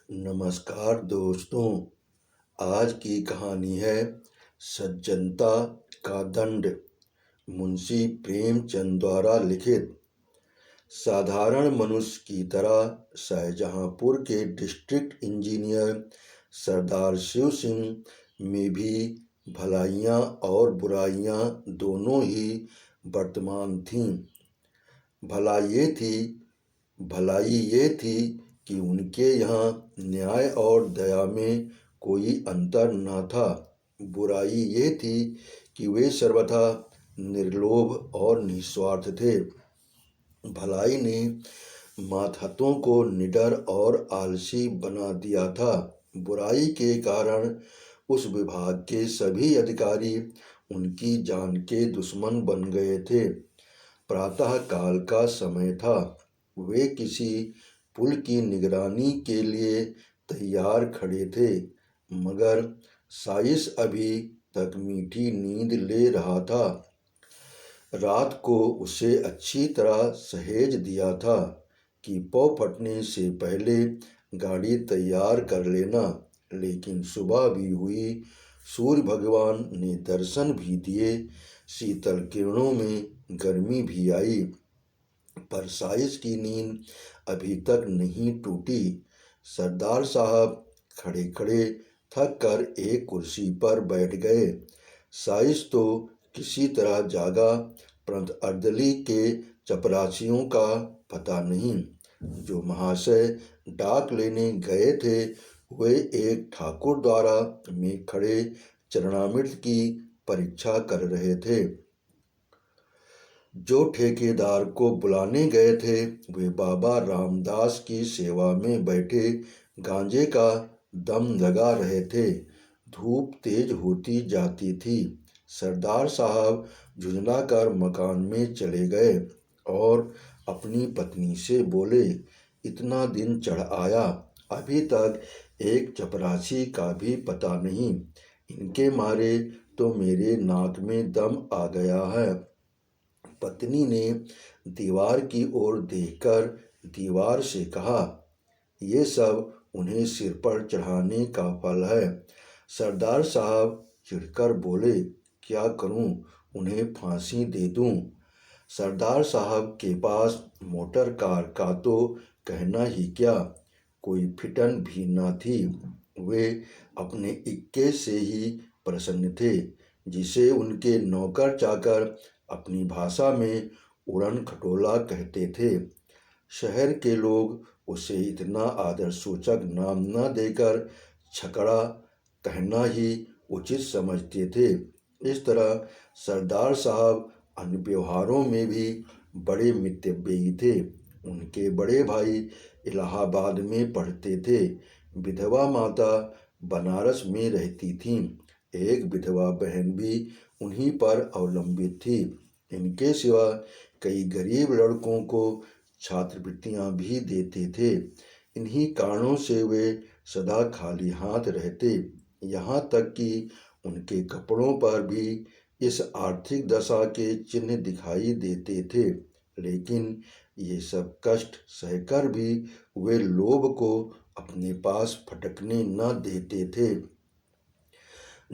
नमस्कार दोस्तों। आज की कहानी है सज्जनता का दंड। मुंशी प्रेमचंद द्वारा लिखित। साधारण मनुष्य की तरह शाहजहांपुर के डिस्ट्रिक्ट इंजीनियर सरदार शिव सिंह में भी भलाइयाँ और बुराइयाँ दोनों ही वर्तमान थीं। भलाई ये थी कि उनके यहाँ न्याय और दया में कोई अंतर न था। बुराई ये थी कि वे सर्वथा निर्लोभ और निस्वार्थ थे। भलाई ने मातहतों को निडर और आलसी बना दिया था। बुराई के कारण उस विभाग के सभी अधिकारी उनकी जान के दुश्मन बन गए थे। प्रातः काल का समय था। वे किसी पुल की निगरानी के लिए तैयार खड़े थे, मगर साइस अभी तक मीठी नींद ले रहा था। रात को उसे अच्छी तरह सहेज दिया था कि पौ फटने से पहले गाड़ी तैयार कर लेना, लेकिन सुबह भी हुई, सूर्य भगवान ने दर्शन भी दिए, शीतल किरणों में गर्मी भी आई, पर साइस की नींद अभी तक नहीं टूटी। सरदार साहब खड़े खड़े थक कर एक कुर्सी पर बैठ गए। साइस तो किसी तरह जागा, परंतु अर्दली के चपरासियों का पता नहीं। जो महाशय डाक लेने गए थे, वे एक ठाकुर द्वारा में खड़े चरणामृत की परीक्षा कर रहे थे। जो ठेकेदार को बुलाने गए थे, वे बाबा रामदास की सेवा में बैठे गांजे का दम लगा रहे थे। धूप तेज होती जाती थी। सरदार साहब झुंझलाकर मकान में चले गए और अपनी पत्नी से बोले, इतना दिन चढ़ आया, अभी तक एक चपरासी का भी पता नहीं। इनके मारे तो मेरे नाक में दम आ गया है। पत्नी ने दीवार की ओर देखकर दीवार से कहा, ये सब उन्हें सिर पर चढ़ाने का फल है। सरदार साहब चिढ़कर बोले, क्या करूं, उन्हें फांसी दे दूं? सरदार साहब के पास मोटर कार का तो कहना ही क्या, कोई फिटन भी न थी। वे अपने इक्के से ही प्रसन्न थे, जिसे उनके नौकर चाकर अपनी भाषा में उड़न खटोला कहते थे। शहर के लोग उसे इतना आदर सूचक नाम न देकर छकड़ा कहना ही उचित समझते थे। इस तरह सरदार साहब अन्य व्यवहारों में भी बड़े मितव्ययी थे। उनके बड़े भाई इलाहाबाद में पढ़ते थे। विधवा माता बनारस में रहती थीं। एक विधवा बहन भी उन्हीं पर अवलंबित थी। इनके सिवा कई गरीब लड़कों को छात्रवृत्तियां भी देते थे। इन्हीं कारणों से वे सदा खाली हाथ रहते। यहाँ तक कि उनके कपड़ों पर भी इस आर्थिक दशा के चिन्ह दिखाई देते थे। लेकिन ये सब कष्ट सहकर भी वे लोभ को अपने पास फटकने न देते थे।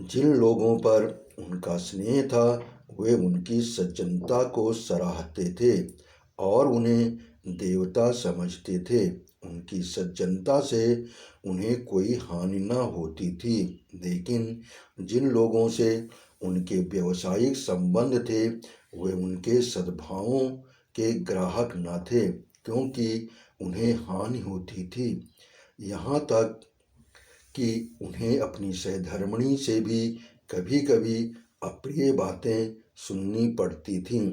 जिन लोगों पर उनका स्नेह था, वे उनकी सज्जनता को सराहते थे और उन्हें देवता समझते थे। उनकी सज्जनता से उन्हें कोई हानि न होती थी। लेकिन जिन लोगों से उनके व्यावसायिक संबंध थे, वे उनके सद्भावों के ग्राहक न थे, क्योंकि उन्हें हानि होती थी। यहाँ तक कि उन्हें अपनी सहधर्मिणी से भी कभी कभी अप्रिय बातें सुननी पड़ती थीं।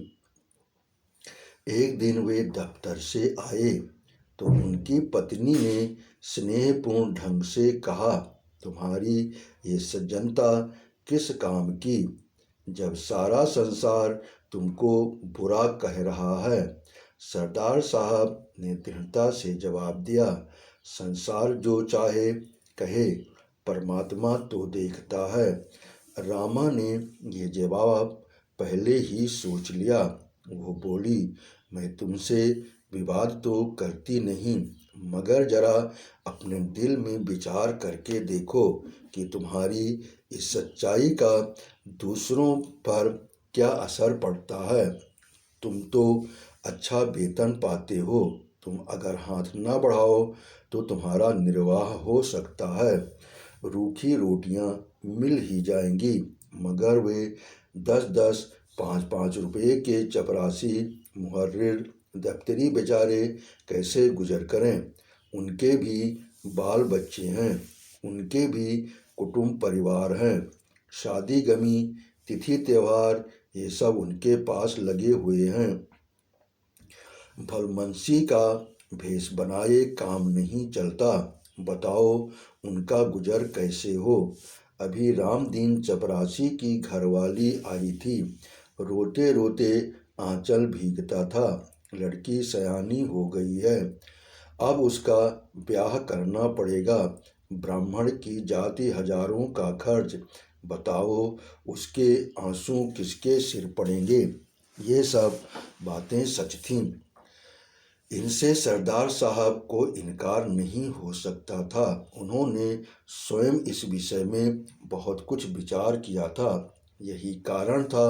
एक दिन वे दफ्तर से आए तो उनकी पत्नी ने स्नेहपूर्ण ढंग से कहा, तुम्हारी ये सज्जनता किस काम की, जब सारा संसार तुमको बुरा कह रहा है? सरदार साहब ने दृढ़ता से जवाब दिया, संसार जो चाहे कहे, परमात्मा तो देखता है। रामा ने ये जवाब पहले ही सोच लिया। वो बोली, मैं तुमसे विवाद तो करती नहीं, मगर जरा अपने दिल में विचार करके देखो कि तुम्हारी इस सच्चाई का दूसरों पर क्या असर पड़ता है। तुम तो अच्छा वेतन पाते हो, तुम अगर हाथ न बढ़ाओ तो तुम्हारा निर्वाह हो सकता है। रूखी रोटियां मिल ही जाएंगी, मगर वे 10-10, 5-5 रुपए के चपरासी मुहर्रिर दफ्तरी बेचारे कैसे गुजर करें। उनके भी बाल बच्चे हैं, उनके भी कुटुंब परिवार हैं, शादी गमी, तिथि त्योहार, ये सब उनके पास लगे हुए हैं। भलमनसी का भेष बनाए काम नहीं चलता। बताओ उनका गुजर कैसे हो। अभी रामदीन चपरासी की घरवाली आई थी, रोते रोते आंचल भीगता था। लड़की सयानी हो गई है, अब उसका ब्याह करना पड़ेगा। ब्राह्मण की जाति, हजारों का खर्च। बताओ उसके आंसू किसके सिर पड़ेंगे। ये सब बातें सच थीं। इनसे सरदार साहब को इनकार नहीं हो सकता था। उन्होंने स्वयं इस विषय में बहुत कुछ विचार किया था। यही कारण था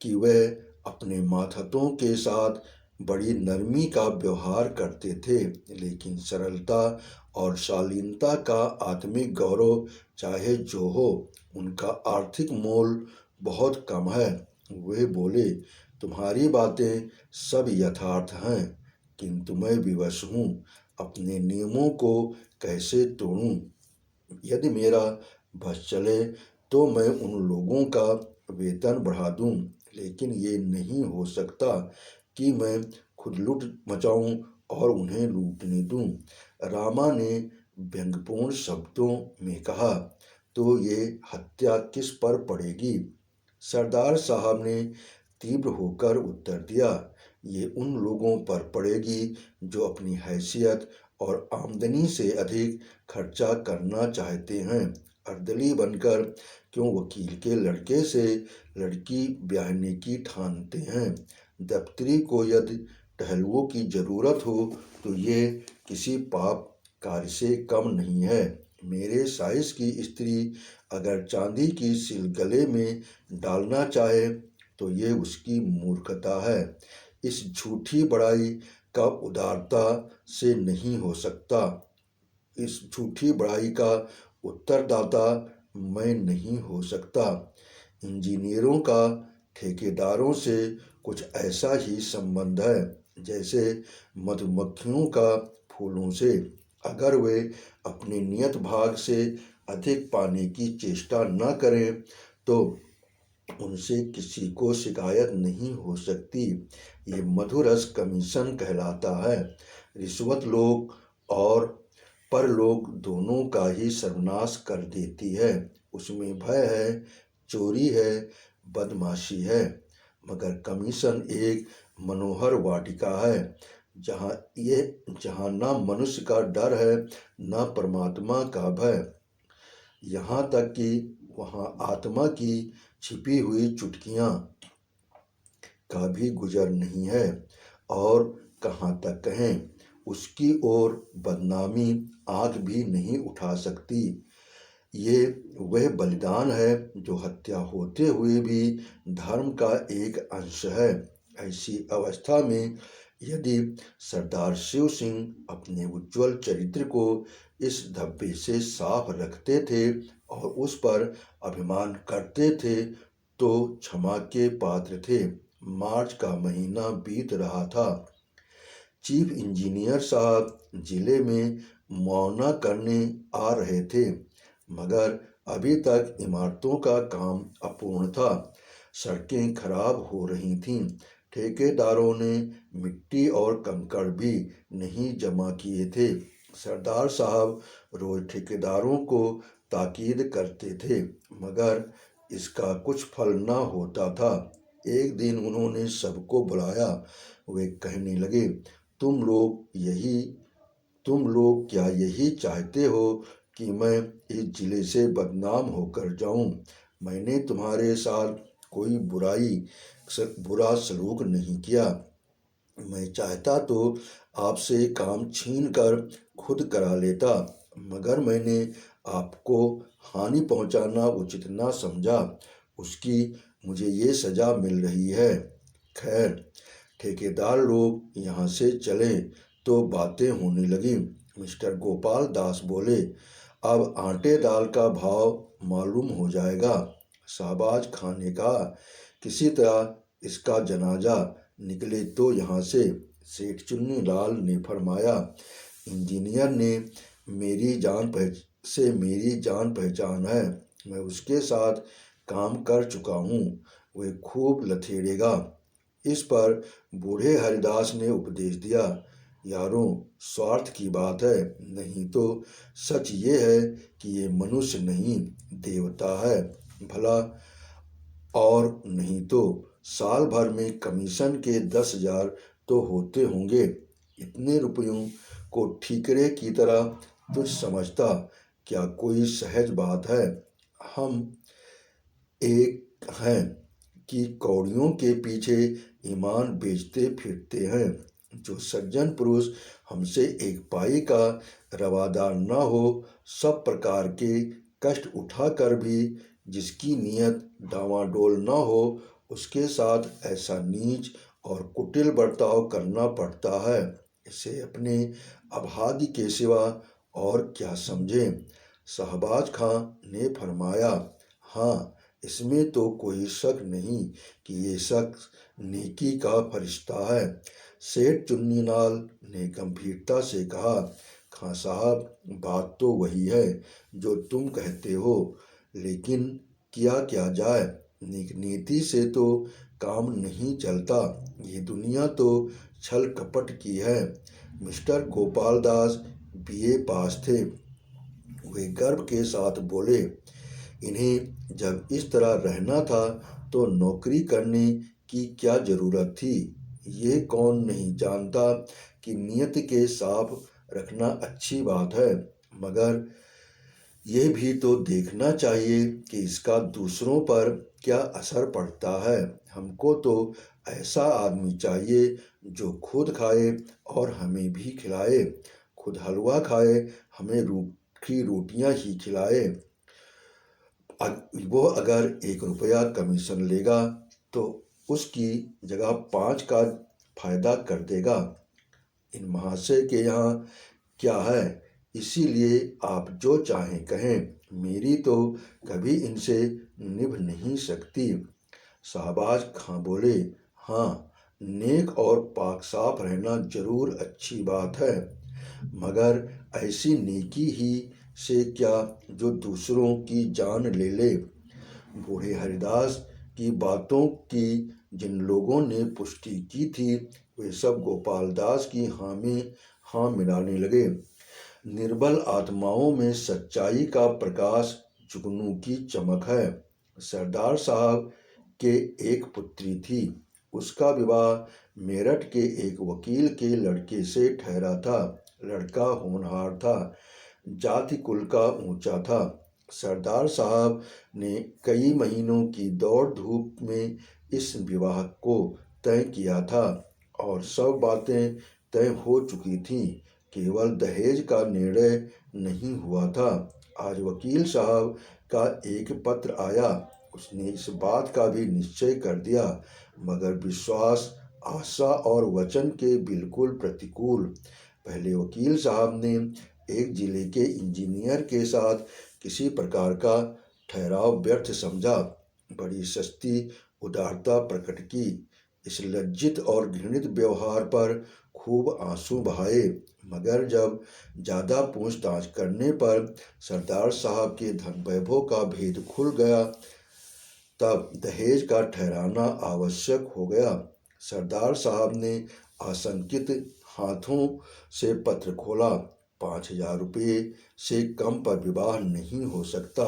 कि वह अपने मातहतों के साथ बड़ी नरमी का व्यवहार करते थे, लेकिन सरलता और शालीनता का आत्मिक गौरव चाहे जो हो, उनका आर्थिक मोल बहुत कम है। वे बोले, तुम्हारी बातें सब यथार्थ हैं, किंतु मैं विवश हूँ, अपने नियमों को कैसे तोड़ूं। यदि मेरा बस चले तो मैं उन लोगों का वेतन बढ़ा दूं, लेकिन ये नहीं हो सकता कि मैं खुद लूट मचाऊं और उन्हें लूटने दूं। रामा ने व्यंग्यपूर्ण शब्दों में कहा, तो ये हत्या किस पर पड़ेगी। सरदार साहब ने तीव्र होकर उत्तर दिया, ये उन लोगों पर पड़ेगी जो अपनी हैसियत और आमदनी से अधिक खर्चा करना चाहते हैं। अर्दली बनकर क्यों वकील के लड़के से लड़की ब्याहने की ठानते हैं। दफ्तरी को यदि टहलुओं की जरूरत हो तो ये किसी पाप कार्य से कम नहीं है। मेरे साइज की स्त्री अगर चांदी की सिल गले में डालना चाहे तो ये उसकी मूर्खता है। इस झूठी बड़ाई का उदारता से नहीं हो सकता। इस झूठी बड़ाई का उत्तरदाता मैं नहीं हो सकता। इंजीनियरों का ठेकेदारों से कुछ ऐसा ही संबंध है जैसे मधुमक्खियों का फूलों से। अगर वे अपने नियत भाग से अधिक पाने की चेष्टा न करें तो उनसे किसी को शिकायत नहीं हो सकती। ये मधुरस कमीशन कहलाता है। रिश्वत लोग और परलोक दोनों का ही सर्वनाश कर देती है। उसमें भय है, चोरी है, बदमाशी है, मगर कमीशन एक मनोहर वाटिका है जहाँ न मनुष्य का डर है न परमात्मा का भय। यहाँ तक कि वहाँ आत्मा की छिपी हुई चुटकियाँ का भी गुजर नहीं है। और कहाँ तक कहें, उसकी ओर बदनामी आँख भी नहीं उठा सकती। ये वह बलिदान है जो हत्या होते हुए भी धर्म का एक अंश है। ऐसी अवस्था में यदि सरदार शिव सिंह अपने उज्ज्वल चरित्र को इस धब्बे से साफ रखते थे और उस पर अभिमान करते थे तो क्षमा के पात्र थे। मार्च का महीना बीत रहा था। चीफ इंजीनियर साहब जिले में मुआयना करने आ रहे थे, मगर अभी तक इमारतों का काम अपूर्ण था। सड़कें खराब हो रही थीं। ठेकेदारों ने मिट्टी और कंकड़ भी नहीं जमा किए थे। सरदार साहब रोज ठेकेदारों को ताकीद करते थे, मगर इसका कुछ फल न होता था। एक दिन उन्होंने सबको बुलाया। वे कहने लगे, तुम लोग क्या यही चाहते हो कि मैं इस जिले से बदनाम होकर जाऊं। मैंने तुम्हारे साथ कोई बुरा सलूक नहीं किया। मैं चाहता तो आपसे काम छीन कर खुद करा लेता, मगर मैंने आपको हानि पहुंचाना उचित ना समझा। उसकी मुझे ये सजा मिल रही है। खैर, ठेकेदार लोग यहाँ से चले तो बातें होने लगी। मिस्टर गोपाल दास बोले, अब आटे दाल का भाव मालूम हो जाएगा। शाहबाज खां ने कहा, किसी तरह इसका जनाजा निकले तो यहाँ से। सेठ चुन्नी लाल ने फरमाया, इंजीनियर ने मेरी जान पहचान है, मैं उसके साथ काम कर चुका हूँ, वह खूब लथेड़ेगा। इस पर बूढ़े हरिदास ने उपदेश दिया, यारों, स्वार्थ की बात है, नहीं तो सच ये है कि ये मनुष्य नहीं देवता है। भला और नहीं तो साल भर में कमीशन के 10,000 तो होते होंगे। इतने रुपयों को ठीकरे की तरह तुझ समझता क्या कोई सहज बात है। हम एक हैं कि कौड़ियों के पीछे ईमान बेचते फिरते हैं। जो सज्जन पुरुष हमसे एक पाई का रवादार न हो, सब प्रकार के कष्ट उठा कर भी जिसकी नीयत डावाडोल न हो, उसके साथ ऐसा नीच और कुटिल बर्ताव करना पड़ता है। इसे अपने अभागी के सिवा और क्या समझें। शाहबाज खां ने फरमाया, हाँ, इसमें तो कोई शक नहीं कि ये शख्स नेकी का फरिश्ता है। सेठ चुन्नीलाल ने गंभीरता से कहा, खां साहब, बात तो वही है जो तुम कहते हो, लेकिन किया क्या जाए, नीति से तो काम नहीं चलता। ये दुनिया तो छल कपट की है। मिस्टर गोपाल दास बीए पास थे। वे गर्व के साथ बोले, इन्हें जब इस तरह रहना था तो नौकरी करने की क्या जरूरत थी। ये कौन नहीं जानता कि नियत के साफ रखना अच्छी बात है, मगर यह भी तो देखना चाहिए कि इसका दूसरों पर क्या असर पड़ता है। हमको तो ऐसा आदमी चाहिए जो खुद खाए और हमें भी खिलाए, खुद हलवा खाए, हमें रूखी रोटियां ही खिलाए। वो अगर 1 रुपया कमीशन लेगा तो उसकी जगह 5 का फायदा कर देगा। इन महाशय के यहाँ क्या है, इसीलिए आप जो चाहें कहें, मेरी तो कभी इनसे निभ नहीं सकती। शाहबाज खां बोले, हाँ, नेक और पाक साफ रहना जरूर अच्छी बात है, मगर ऐसी नेकी ही से क्या जो दूसरों की जान ले ले। बूढ़े हरिदास की बातों की जिन लोगों ने पुष्टि की थी, वे सब गोपाल दास की हाँ मिलाने लगे। निर्बल आत्माओं में सच्चाई का प्रकाश जुगनू की चमक है। सरदार साहब के एक पुत्री थी। उसका विवाह मेरठ के एक वकील के लड़के से ठहरा था। लड़का होनहार था, जाति कुल का ऊंचा था। सरदार साहब ने कई महीनों की दौड़ धूप में इस विवाह को तय किया था और सब बातें तय हो चुकी थीं, केवल दहेज का निर्णय नहीं हुआ था। आज वकील साहब का एक पत्र आया। उसने इस बात का भी निश्चय कर दिया, मगर विश्वास, आशा और वचन के बिल्कुल प्रतिकूल। पहले वकील साहब ने एक जिले के इंजीनियर के साथ किसी प्रकार का ठहराव व्यर्थ समझा, बड़ी सस्ती उदारता प्रकट की। इस लज्जित और घृणित व्यवहार पर खूब आंसू बहाए, मगर जब ज़्यादा पूछताछ करने पर सरदार साहब के धन वैभव का भेद खुल गया, तब दहेज का ठहराना आवश्यक हो गया। सरदार साहब ने आशंकित हाथों से पत्र खोला। 5,000 रुपये से कम पर विवाह नहीं हो सकता।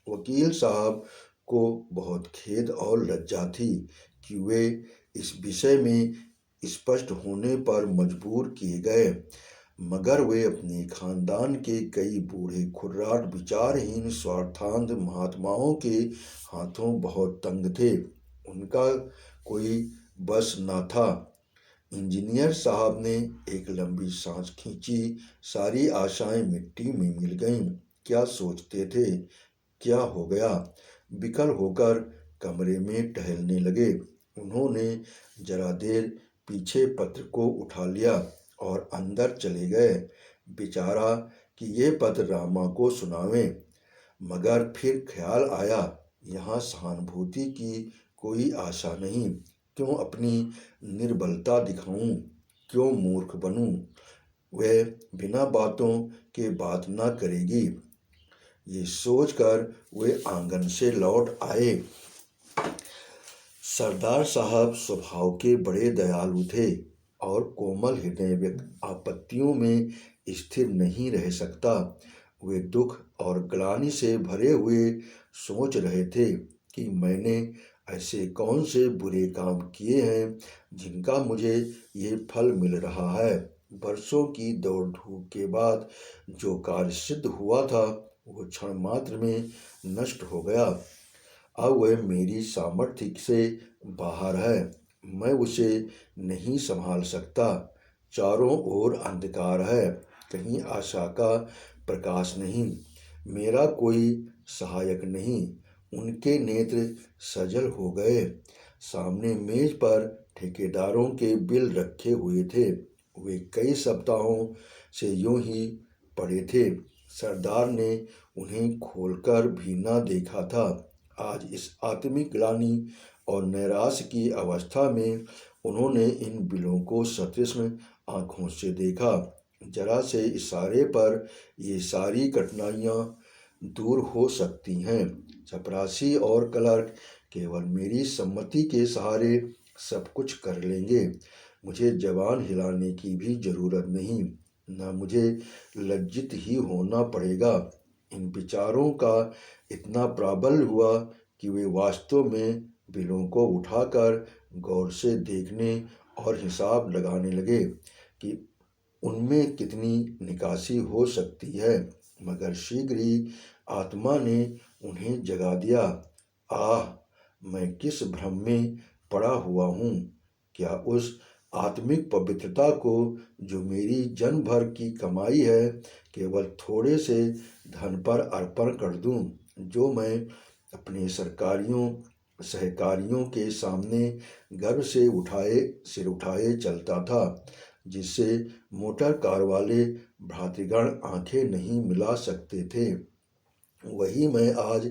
वकील साहब को बहुत खेद और लज्जा थी कि वे इस विषय में स्पष्ट होने पर मजबूर किए गए, मगर वे अपने खानदान के कई बूढ़े खुर्राट विचारहीन स्वार्थांध महात्माओं के हाथों बहुत तंग थे। उनका कोई बस न था। इंजीनियर साहब ने एक लंबी सांस खींची। सारी आशाएं मिट्टी में मिल गईं। क्या सोचते थे? क्या हो गया? विकल होकर कमरे में टहलने लगे। उन्होंने जरा देर पीछे पत्र को उठा लिया और अंदर चले गए। बेचारा कि ये पत्र रामा को सुनावें, मगर फिर ख्याल आया, यहाँ सहानुभूति की कोई आशा नहीं। क्यों अपनी निर्बलता दिखाऊं? क्यों मूर्ख बनूं? वह बिना बातों के बात न करेगी। ये सोचकर वे आंगन से लौट आए। सरदार साहब स्वभाव के बड़े दयालु थे और कोमल हृदय व्यक्ति आपत्तियों में स्थिर नहीं रह सकता। वे दुख और ग्लानि से भरे हुए सोच रहे थे कि मैंने ऐसे कौन से बुरे काम किए हैं जिनका मुझे ये फल मिल रहा है। वर्षों की दौड़ धूप के बाद जो कार्य सिद्ध हुआ था वो क्षण मात्र में नष्ट हो गया। अब वह मेरी सामर्थ्य से बाहर है। मैं उसे नहीं संभाल सकता। चारों ओर अंधकार है, कहीं आशा का प्रकाश नहीं। मेरा कोई सहायक नहीं। उनके नेत्र सजल हो गए। सामने मेज पर ठेकेदारों के बिल रखे हुए थे। वे कई सप्ताहों से यूं ही पड़े थे। सरदार ने उन्हें खोलकर भी न देखा था। आज इस आत्मिक ग्लानि और नैराश्य की अवस्था में उन्होंने इन बिलों को सतृष्ण आंखों से देखा। जरा से इशारे पर ये सारी कठिनाइयाँ दूर हो सकती हैं। चपरासी और क्लर्क केवल मेरी सम्मति के सहारे सब कुछ कर लेंगे। मुझे जबान हिलाने की भी जरूरत नहीं, न मुझे लज्जित ही होना पड़ेगा। इन विचारों का इतना प्राबल्य हुआ कि वे वास्तव में बिलों को उठाकर गौर से देखने और हिसाब लगाने लगे कि उनमें कितनी निकासी हो सकती है। मगर शीघ्र ही आत्मा ने उन्हें जगा दिया। आह, मैं किस भ्रम में पड़ा हुआ हूँ! क्या उस आत्मिक पवित्रता को जो मेरी जन्म भर की कमाई है केवल थोड़े से धन पर अर्पण कर दूं, जो मैं अपने सहकारियों के सामने गर्व से सिर उठाए चलता था, जिससे मोटर कार वाले भ्रातृगण आंखें नहीं मिला सकते थे, वही मैं आज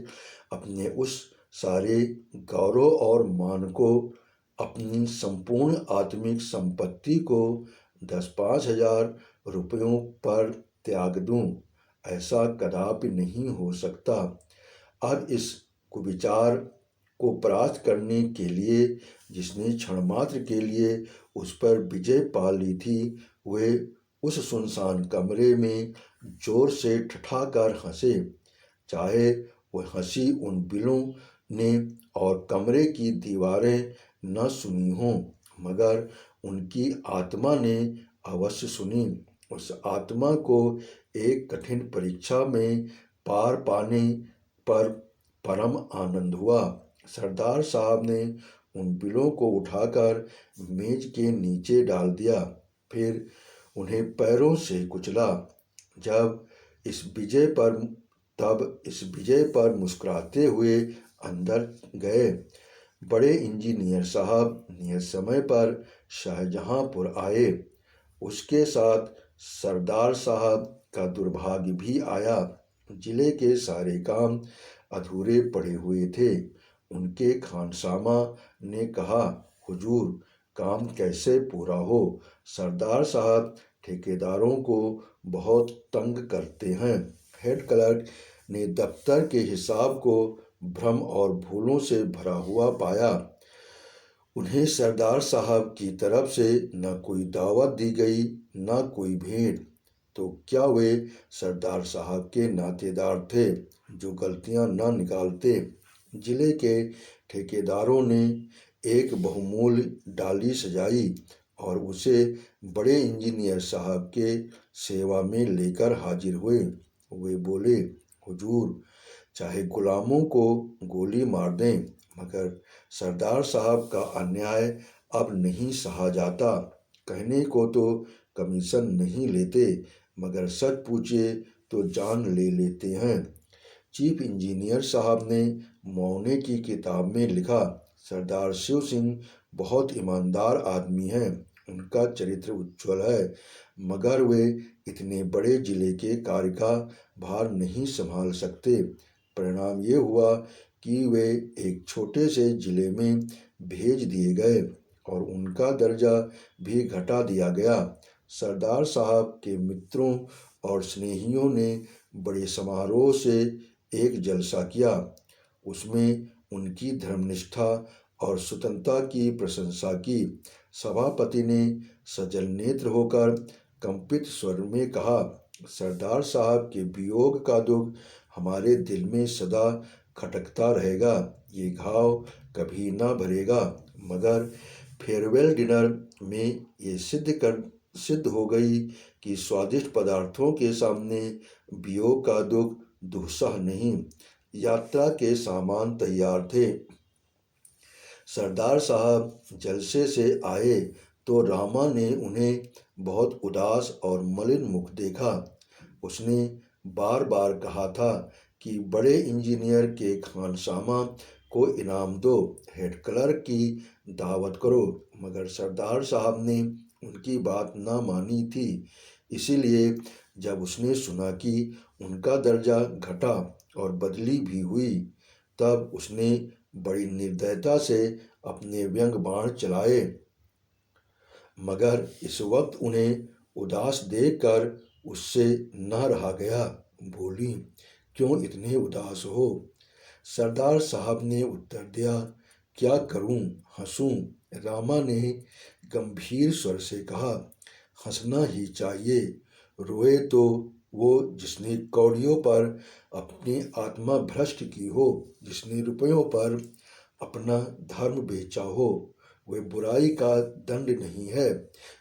अपने उस सारे गौरव और मान को, अपनी संपूर्ण आत्मिक संपत्ति को 10-5 हजार रुपयों पर त्याग दूं। ऐसा कदापि नहीं हो सकता। अब इस कुविचार को परास्त करने के लिए जिसने क्षणमात्र के लिए उस पर विजय पा ली थी, वे उस सुनसान कमरे में जोर से ठठाकर हंसे। चाहे वह हंसी उन बिलों ने और कमरे की दीवारें न सुनी हों, मगर उनकी आत्मा ने अवश्य सुनी। उस आत्मा को एक कठिन परीक्षा में पार पाने पर परम आनंद हुआ। सरदार साहब ने उन बिलों को उठाकर मेज के नीचे डाल दिया, फिर उन्हें पैरों से कुचला। जब इस विजय पर तब इस विजय पर मुस्कुराते हुए अंदर गए। बड़े इंजीनियर साहब नियत समय पर शाहजहांपुर आए। उसके साथ सरदार साहब का दुर्भाग्य भी आया। जिले के सारे काम अधूरे पड़े हुए थे। उनके खानसामा ने कहा, हुजूर, काम कैसे पूरा हो? सरदार साहब ठेकेदारों को बहुत तंग करते हैं। हेड क्लर्क ने दफ्तर के हिसाब को भ्रम और भूलों से भरा हुआ पाया। उन्हें सरदार साहब की तरफ से न कोई दावत दी गई, न कोई भेंट। तो क्या वे सरदार साहब के नातेदार थे जो गलतियां न निकालते? जिले के ठेकेदारों ने एक बहुमूल्य डाली सजाई और उसे बड़े इंजीनियर साहब के सेवा में लेकर हाजिर हुए। वे बोले, हुजूर, चाहे गुलामों को गोली मार दें, मगर सरदार साहब का अन्याय अब नहीं सहा जाता। कहने को तो कमीशन नहीं लेते, मगर सच पूछिए तो जान ले लेते हैं। चीफ इंजीनियर साहब ने मौने की किताब में लिखा, सरदार शिव सिंह बहुत ईमानदार आदमी हैं, उनका चरित्र उज्ज्वल है, मगर वे इतने बड़े जिले के कार्य का भार नहीं संभाल सकते। परिणाम ये हुआ कि वे एक छोटे से जिले में भेज दिए गए और उनका दर्जा भी घटा दिया गया। सरदार साहब के मित्रों और स्नेहियों ने बड़े समारोह से एक जलसा किया। उसमें उनकी धर्मनिष्ठा और स्वतंत्रता की प्रशंसा की। सभापति ने सजल नेत्र होकर कंपित स्वर में कहा, सरदार साहब के वियोग का दुख हमारे दिल में सदा खटकता रहेगा। ये घाव कभी ना भरेगा। मगर फेयरवेल डिनर में ये सिद्ध हो गई कि स्वादिष्ट पदार्थों के सामने वियोग का दुख दुस्सह नहीं। यात्रा के सामान तैयार थे। सरदार साहब जलसे से आए तो रामा ने उन्हें बहुत उदास और मलिन मुख देखा। उसने बार बार कहा था कि बड़े इंजीनियर के खानसामा को इनाम दो, हेड क्लर्क की दावत करो, मगर सरदार साहब ने उनकी बात ना मानी थी। इसीलिए जब उसने सुना कि उनका दर्जा घटा और बदली भी हुई, तब उसने बड़ी निर्दयता से अपने व्यंग बाण चलाए। मगर इस वक्त उन्हें उदास देखकर उससे न रहा गया। बोली, क्यों इतने उदास हो? सरदार साहब ने उत्तर दिया, क्या करूं, हंसूं? रामा ने गंभीर स्वर से कहा, हंसना ही चाहिए। रोए तो वो जिसने कौड़ियों पर अपनी आत्मा भ्रष्ट की हो, जिसने रुपयों पर अपना धर्म बेचा हो। वे बुराई का दंड नहीं है,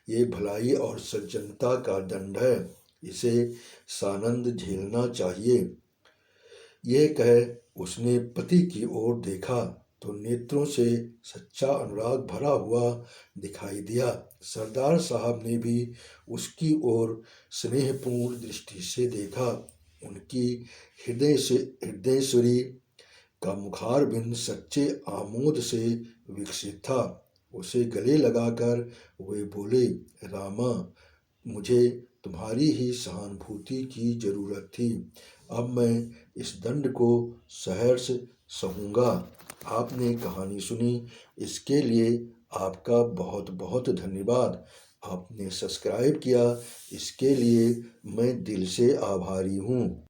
ये भलाई और सज्जनता का दंड है। इसे सानंद झेलना चाहिए। यह कह उसने पति की ओर देखा तो नेत्रों से सच्चा अनुराग भरा हुआ दिखाई दिया। सरदार साहब ने भी उसकी ओर स्नेहपूर्ण दृष्टि से देखा। उनकी हृदयश्वरी का मुखारबिंद सच्चे आमोद से विकसित था। उसे गले लगाकर वे बोले, रामा, मुझे तुम्हारी ही सहानुभूति की जरूरत थी। अब मैं इस दंड को सहर्ष सहूँगा। आपने कहानी सुनी, इसके लिए आपका बहुत बहुत धन्यवाद। आपने सब्सक्राइब किया, इसके लिए मैं दिल से आभारी हूँ।